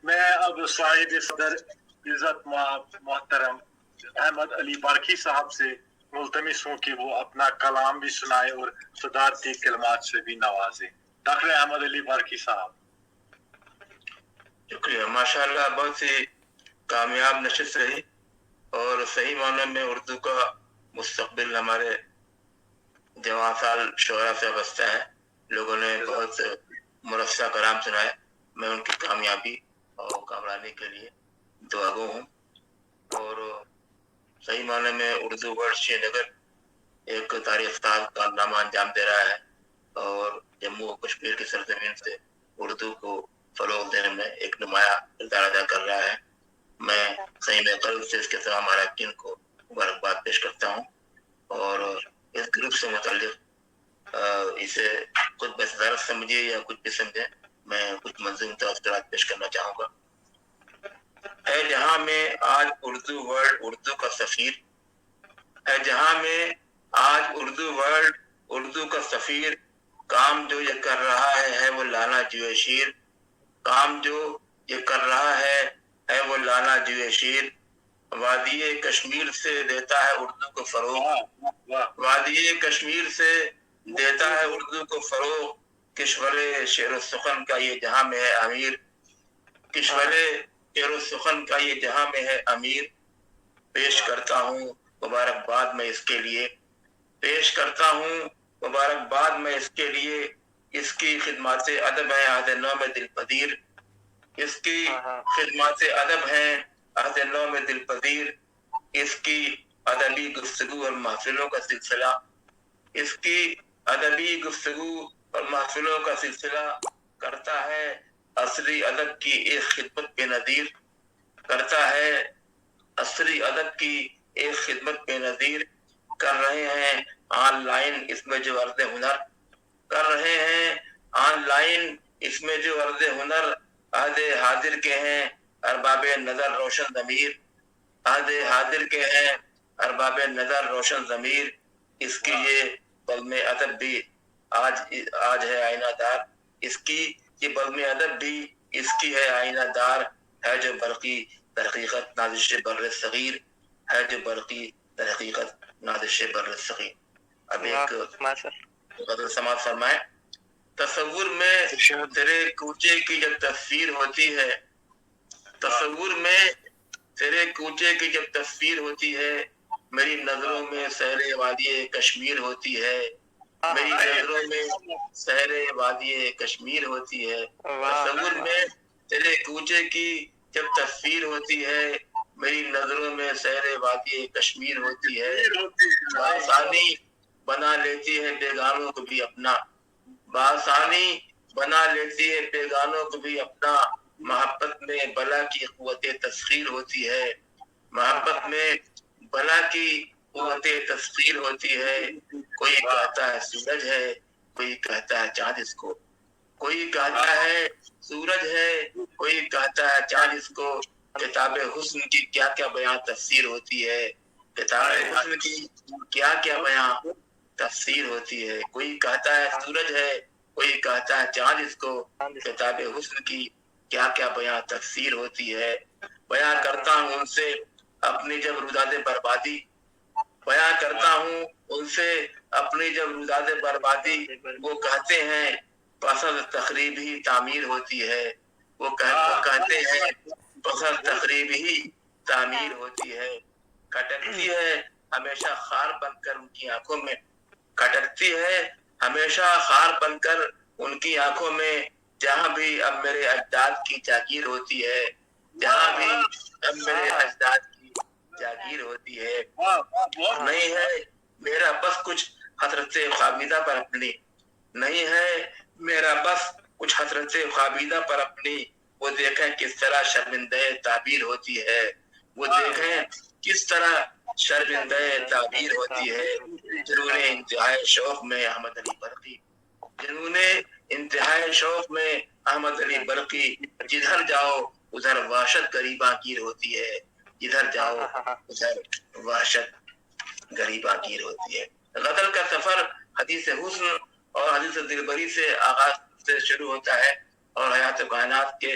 میں اب صاحب صدر عزت محترم احمد علی بارکی صاحب سے ملتمس ہوں کہ وہ اپنا کلام بھی سنائے اور صدارتی کلمات سے بھی نوازے. ڈاکٹر احمد علی بارکی صاحب. شکریہ. ماشاءاللہ بہت ہی کامیاب نشست رہی اور صحیح معنی میں اردو کا مستقبل ہمارے جوان سال شعرا سے وابستہ ہے. لوگوں نے بہت مرثہ کلام سنائے. میں ان کی کامیابی اور کامرانی کے لیے دعا گو ہوں. اور صحیح معنی میں اردو ورڈ شری نگر ایک تاریخ ساز کارنامہ انجام دے رہا ہے اور جموں و کشمیر کی سرزمین سے اردو کو فروغ دینے میں ایک نمایاں کردار ادا کر رہا ہے. میں صحیح میں قلب سے اس کے تمام اراکین کو مبارکباد پیش کرتا ہوں اور اس گروپ سے متعلق اسے خود بصدارت سمجھے یا کچھ بھی سمجھے، میں کچھ منظوم تاثرات پیش کرنا چاہوں گا. اے جہاں میں آج اردو ورلڈ اردو کا سفیر، اے جہاں میں آج اردو ورلڈ اردو کا سفیر، کام جو یہ کر رہا ہے وہ لانا جو شیر، کام جو یہ کر رہا ہے وہ لانا جو شیر. وادی کشمیر سے دیتا ہے اردو کو فروغ، وادی کشمیر سے دیتا ہے اردو کو فروغ. کشور شعر و سخن کا یہ جہاں میں ہے امیر، کشور شعر و سخن کا یہ جہاں میں ہے امیر. پیش کرتا ہوں مبارکباد میں اس کے لیے، پیش کرتا ہوں مبارکباد میں اس کے لیے. اس کی خدمات ادب ہے عہد نو میں دل پذیر، اس کی خدمات ادب ہیں عہد نو میں دل پذیر. اس کی ادبی گفتگو اور محفلوں کا سلسلہ، اس کی ادبی گفتگو اور محفلوں کا سلسلہ کرتا ہے عصری ادب کی ایک خدمت بے نظیر، کرتا ہے عصری ادب کی ایک خدمت بے نظیر. کر رہے ہیں آن لائن اس میں جو عرض ہنر، کر رہے ہیں آن لائن اس میں جو عرض ہنر. عہد حاضر کے ہیں ارباب نظر روشن ضمیر، عہد حاضر کے ہیں ارباب نظر روشن ضمیر. اس کی یہ بلم ادب بھی آج ہے آئینہ دار، اس کی یہ بلم ادب بھی اس کی ہے آئینہ دار. ہے جو برقی تحقیقت نازش بر صغیر، ہے جو برقی تحقیقت نازش بر صغیر. اب ایک غزل سماعت فرمائے. تصور میں تیرے کوچے کی جب تصویر ہوتی ہے، تصور میں تیرے کوچے کی جب تصویر ہوتی ہے، میری نظروں میں سحر وادی کشمیر ہوتی ہے، میری نظروں میں سحر وادی کشمیر ہوتی ہے. تصور میں تیرے کوچے کی جب تصویر ہوتی ہے، میری نظروں میں سحر وادی کشمیر ہوتی ہے. بآسانی بنا لیتی ہے بیگانوں کو بھی اپنا، بآسانی بنا لیتی ہے بیگانوں کو بھی اپنا. محبت میں بلا کی قوت تسخیر ہوتی ہے، محبت میں بلا کی قوت تسخیر ہوتی ہے. کوئی کہتا ہے سورج ہے، کوئی کہتا ہے چاند اس کو، کوئی کہتا ہے سورج ہے، کوئی کہتا ہے چاند اس کو. کتاب حسن کی کیا کیا بیان تفسیر ہوتی ہے، کتاب حسن کی کیا کیا بیان تفسیر ہوتی ہے. کوئی کہتا ہے سورج ہے، کوئی کہتا ہے چاند اس کو. کتاب حسن کی کیا کیا بیان تفسیر ہوتی ہے. بیان کرتا ہوں ان سے اپنی جب روداد بربادی، بیان کرتا ہوں ان سے اپنی جب روداد بربادی. وہ کہتے ہیں پسند تقریب ہی تعمیر ہوتی ہے، وہ کہتے ہیں پسند تقریب ہی تعمیر ہوتی ہے. کٹکتی ہے ہمیشہ خار بن کر ان کی آنکھوں میں، کٹکتی ہے ہمیشہ خار بن کر ان کی آنکھوں میں. جہاں بھی اب میرے اجداد کی جاگیر ہوتی ہے، جہاں بھی اب میرے اجداد کی جاگیر ہوتی ہے. نہیں ہے میرا بس کچھ حضرت خوابیدہ پر اپنی، نہیں ہے میرا بس کچھ حضرت خوابیدہ پر اپنی. وہ دیکھیں کس طرح شرمندہ تعبیر ہوتی ہے، وہ دیکھیں کس طرح شرمندہ تعبیر ہوتی ہے. جنون انتہائی شوق میں احمد علی برقی، جنون انتہائی شوق میں احمد علی برقی. جدھر جاؤ ادھر وحشت غریباں گیر ہوتی ہے، جدھر جاؤ ادھر وحشت غریباں گیر ہوتی ہے. غزل کا سفر حدیث حسن اور حدیث دلبری سے آغاز سے شروع ہوتا ہے اور حیات کائنات کے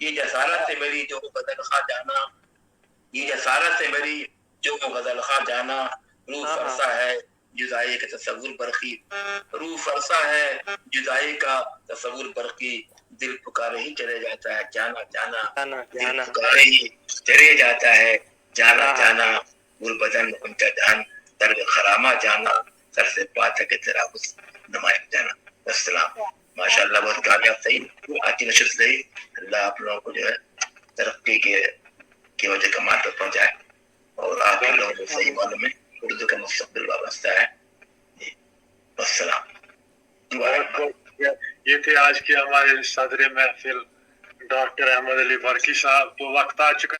یہ جسارت سے میری جو غزل خواہ جانا، یہ جسارت سے میری جو غزل خواہ جانا، روح فرسا ہے جدائی کا تصور برقی، روح فرسا ہے جدائی کا تصور برقی، دل پکارے ہی چلے جاتا ہے جانا جانا، دل پکارے ہی چلے جاتا ہے جانا جانا، گل بدن ان کا جان درد خرامہ جانا، سر سے بات ہے کہ تیرا اس نمائم جانا۔ السلام، ماشاء اللہ بہت کامیاب صحیح آج کی نشست رہی۔ اللہ آپ لوگوں کو جو ہے ترقی کی وجہ کمال پر پہنچائے، اور آپ کے لوگوں کو صحیح معلوم میں اردو کا مستقبل وابستہ ہے۔ السلام، یہ تھے آج کے ہمارے صدر محفل ڈاکٹر احمد علی برقی صاحب۔ تو وقت آ چکا